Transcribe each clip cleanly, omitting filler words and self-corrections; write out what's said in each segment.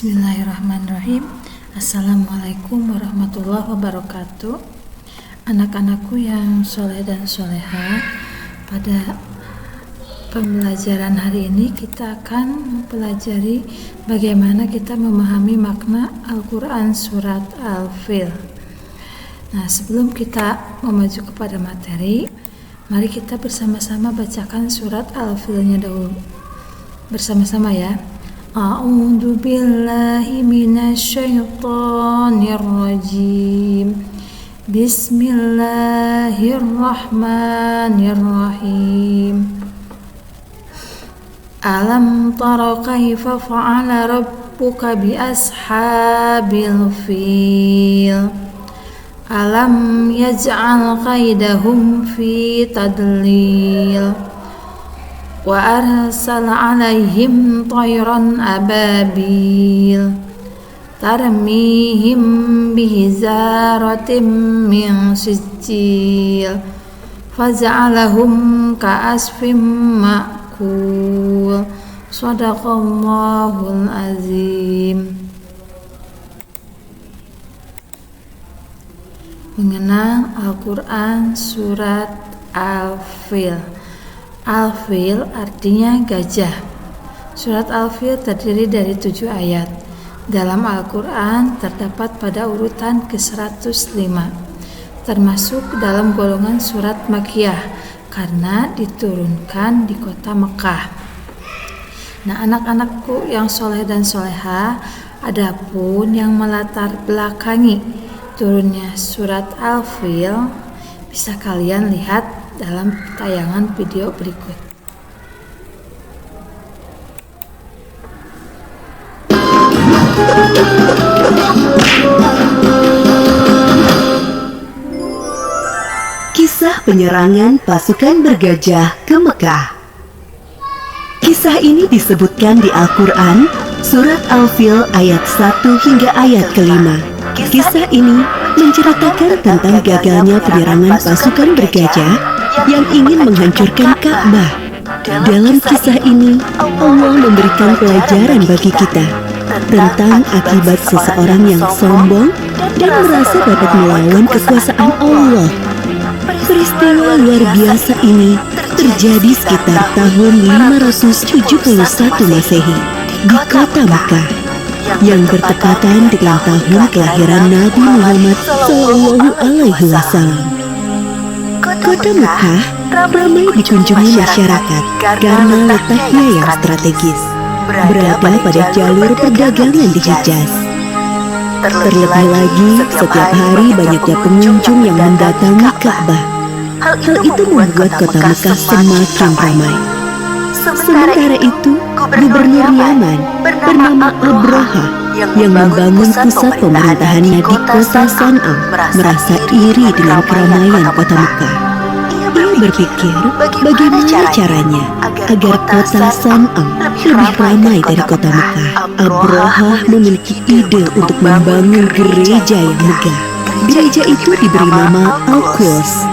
Bismillahirrahmanirrahim. Assalamualaikum warahmatullahi wabarakatuh. Anak-anakku yang soleh dan soleha, pada pembelajaran hari ini kita akan mempelajari bagaimana kita memahami makna Al-Quran surat Al-Fil. Nah, sebelum kita memacu kepada materi, mari kita bersama-sama bacakan surat Al-Filnya dahulu. Bersama-sama ya. A'udzu billahi minasyaitonir rajim. Bismillahirrahmanirrahim. Alam tara kaifa fa'ala rabbuka bi ashabil fil. Alam yaj'al qaidahum fi tadlil. Wa arsala 'alaihim tayran ababil tarmihim bihizaratin min sijil faja'alahum ka'asfin ma'kul. Shadaqallahul azim. Mengenal Al-Quran surat Al-Fil. Al-Fil artinya gajah. Surat Al-Fil terdiri dari 7 ayat. Dalam Al-Quran terdapat pada urutan ke-105, termasuk dalam golongan surat Makkiyah karena diturunkan di kota Mekah. Nah, anak-anakku yang soleh dan soleha, adapun yang melatar belakangi turunnya surat Al-Fil bisa kalian lihat dalam tayangan video berikut. Kisah penyerangan pasukan bergajah ke Mekah. Kisah ini disebutkan di Al-Quran, surat Al-Fil ayat 1 hingga ayat ke-5. Kisah ini menceritakan tentang gagalnya penyerangan pasukan bergajah yang ingin menghancurkan Ka'bah. Dalam kisah ini, Allah memberikan pelajaran bagi kita tentang akibat seseorang yang sombong dan merasa dapat melawan kekuasaan Allah. Peristiwa luar biasa ini terjadi sekitar tahun 571 Masehi di kota Mekah, yang bertepatan dengan tahun kelahiran Nabi Muhammad SAW. Kota Mekah ramai dikunjungi masyarakat karena letaknya yang strategis, berada pada jalur perdagangan di Hijaz. Terlebih lagi, setiap hari banyaknya pengunjung yang mendatangi Ka'bah. Hal itu membuat kota Mekah semakin ramai. Sementara itu, Gubernur Yaman bernama Abraha yang membangun pusat pemerintahannya di kota San'a merasa iri dengan keramaian kota Mekah. Ia berpikir bagaimana caranya agar kota San'a lebih ramai dari kota Mekah. Abraha memiliki ide untuk membangun gereja yang megah. Gereja itu diberi nama Al-Quds.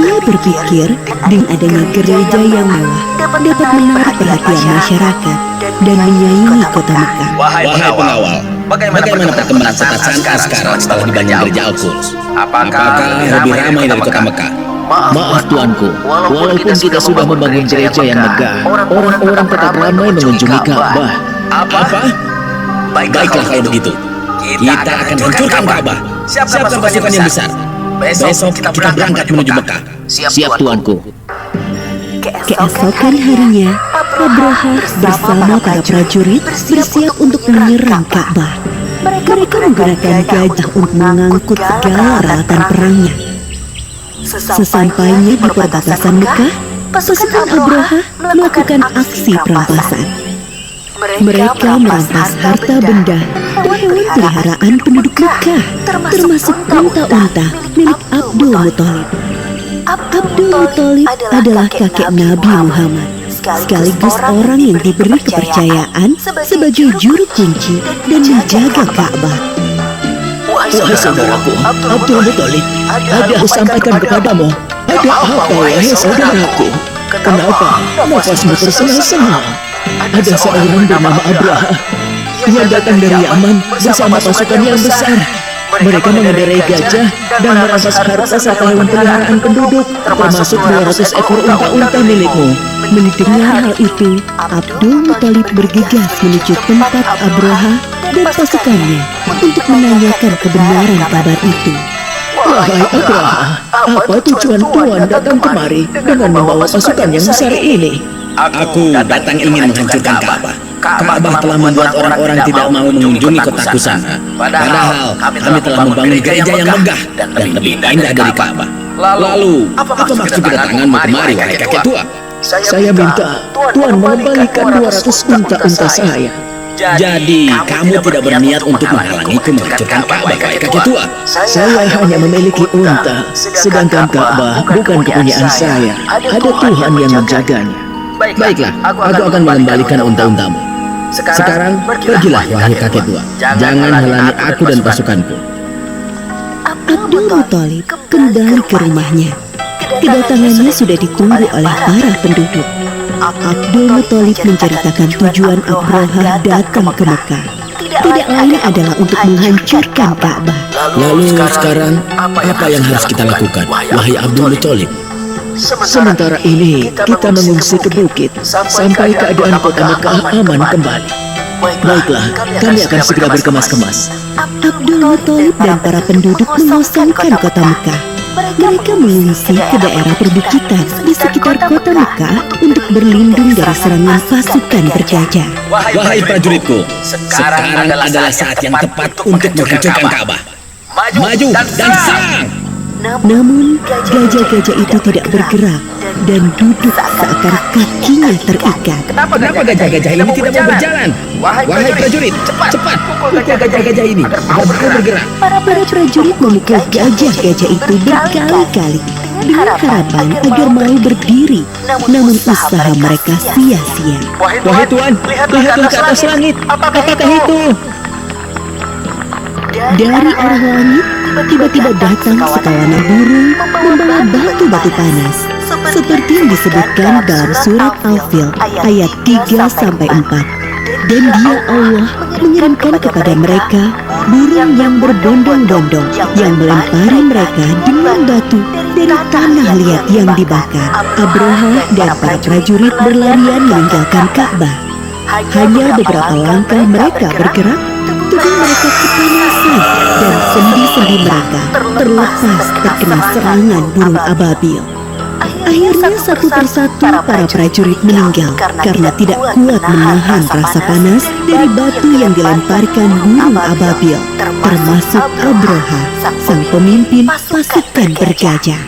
Ia berpikir dengan adanya gereja yang mewah dapat menarik perhatian masyarakat dan menyaingi kota Mekah. Wahai pengawal, bagaimana perkembangan kota San'a sekarang setelah dibangun gereja Al-Quds? Apakah lebih ramai dari kota Mekah? Maaf tuanku, walaupun kita sudah membangun gereja yang megah, orang-orang tetap ramai mengunjungi Ka'bah. Apa? Baiklah kalau begitu, kita akan hancurkan Ka'bah. Siapkan pasukan yang besar. Besok kita berangkat menuju Mekah. Siap tuanku. Keesokan harinya, Abraha bersama para prajurit bersiap untuk menyerang Ka'bah. Mereka menggunakan gajah untuk mengangkut segala peralatan perangnya. Sesampainya di perbatasan Mekah, pasukan Abraha melakukan aksi perampasan. Mereka merampas harta benda dan hewan peliharaan penduduk Mekah, termasuk unta-unta milik Abdul Muthalib. Abdul Muthalib adalah kakek Nabi Muhammad, sekaligus orang yang diberi kepercayaan sebagai juru kunci dan menjaga Ka'bah. Wahai saudaraku, Abdul Muthalib, ada aku sampaikan kepadamu. Ada apa, wahai saudaraku? Kenapa nafasmu tersengal-sengal? Ada seorang bernama Abraha. Ia datang dari Yaman bersama pasukan yang besar. Mereka mengendarai gajah dan merampas harta serta hewan peliharaan penduduk, termasuk 200 ekor unta-unta milikmu. Mendengar hal itu, Abdul Muthalib bergegas menuju tempat Abroha dan pasukannya untuk menanyakan kebenaran kabar itu. Wahai Abraha, apa tujuan Tuan datang kemari dengan membawa pasukan yang besar ini? Aku datang ingin menghancurkan Ka'bah. Ka'bah telah membuat orang-orang tidak mau mengunjungi kotaku sana. Padahal kami telah membangun gereja yang megah dan lebih indah dari Ka'bah. Lalu, apa maksud kedatanganmu kemari, wahai kakek tua? Saya minta Tuan mengembalikan 200 unta-unta saya. Jadi, kamu tidak berniat untuk menghalangiku menghancurkan Ka'bah, wahai kakek tua? Saya hanya memiliki unta, sedangkan Ka'bah bukan kepunyaan saya. Ada Tuhan yang menjaganya. Baiklah, aku akan mengembalikan unta-untamu. Sekarang, pergilah, wahai kakek tua. Jangan halangi aku dan pasukanku. Abdul Muthalib kembali ke rumahnya. Kedatangannya sudah ditunggu oleh para penduduk. Abdul Muthalib menceritakan tujuan Abroha datang ke Mekah. Tidak lain adalah untuk menghancurkan Ka'bah. Lalu sekarang, apa yang harus kita lakukan, wahai Abdul Muthalib? Sementara ini kita mengungsi ke bukit sampai keadaan kota Mekah aman kembali. Baiklah, kami akan segera berkemas-kemas. Abdul Muthalib dan para penduduk mengosongkan kota Mekah. Mereka mengungsi ke daerah perbukitan di sekitar kota Mekah untuk berlindung dari serangan pasukan berjajah. Wahai prajuritku, sekarang adalah saat yang tepat untuk menghancurkan Ka'bah. Maju dan serang! Namun, gajah-gajah itu tidak bergerak dan duduk seakan kakinya terikat. Kenapa gajah-gajah ini tidak mau berjalan? Wahai prajurit, cepat pukul gajah-gajah ini agar mereka bergerak. Para prajurit memukul gajah-gajah itu berkali-kali dengan harapan agar mau berdiri. Namun usaha mereka sia-sia. Wahai Tuan, lihatlah ke atas langit. Apakah itu? Dari arah langit, tiba-tiba datang sekawanan burung membawa batu-batu panas, seperti yang disebutkan dalam surat Al-Fil ayat 3-4. Dan Dia Allah mengirimkan kepada mereka burung yang berbondong-bondong yang melempari mereka dengan batu dari tanah liat yang dibakar. Abroha dan para prajurit berlarian meninggalkan Ka'bah. Hanya beberapa langkah mereka bergerak, tubuh mereka kepanasan dan sendi-sendi mereka terlepas terkena serangan burung ababil. Akhirnya satu persatu para prajurit meninggal karena tidak kuat menahan rasa panas dari batu yang dilemparkan burung ababil, termasuk Abroha, sang pemimpin pasukan berjajah.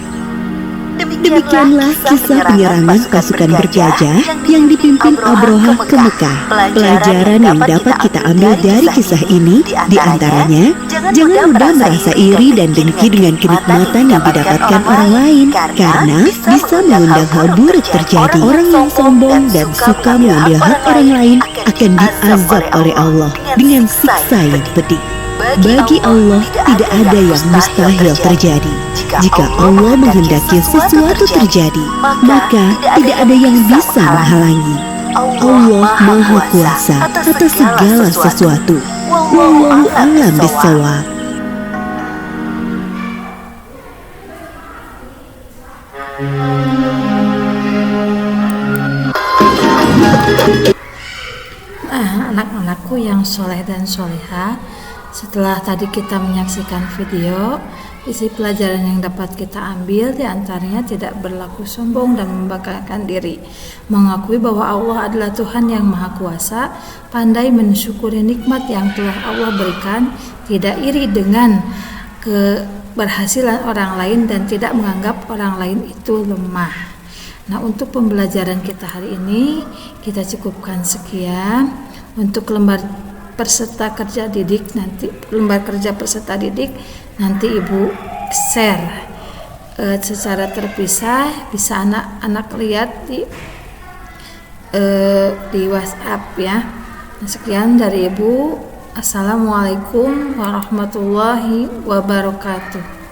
Demikianlah kisah penyerangan pasukan berjajah yang dipimpin Abroha ke Mekah. Pelajaran yang dapat kita ambil dari kisah ini diantaranya, jangan mudah merasa iri dan dengki dengan kenikmatan yang didapatkan orang lain, karena bisa mengundang hal buruk terjadi. Orang yang sombong dan suka mengambil hak orang lain akan diazab oleh Allah dengan siksa yang pedih. Bagi Allah tidak ada yang mustahil terjadi. Jika Allah menghendaki sesuatu terjadi, maka tidak ada yang bisa menghalangi. Allah Maha Kuasa atas segala sesuatu. Wallahu a'lam bishawab. Anak-anakku yang soleh dan soleha, setelah tadi kita menyaksikan video, isi pelajaran yang dapat kita ambil diantaranya tidak berlaku sombong dan membanggakan diri, mengakui bahwa Allah adalah Tuhan yang Maha Kuasa, pandai mensyukuri nikmat yang telah Allah berikan, tidak iri dengan keberhasilan orang lain dan tidak menganggap orang lain itu lemah. Nah, untuk pembelajaran kita hari ini kita cukupkan sekian. Untuk lembar peserta kerja didik nanti, lembar kerja peserta didik nanti Ibu share secara terpisah, bisa anak-anak lihat di WhatsApp ya. Nah, sekian dari Ibu. Assalamualaikum warahmatullahi wabarakatuh.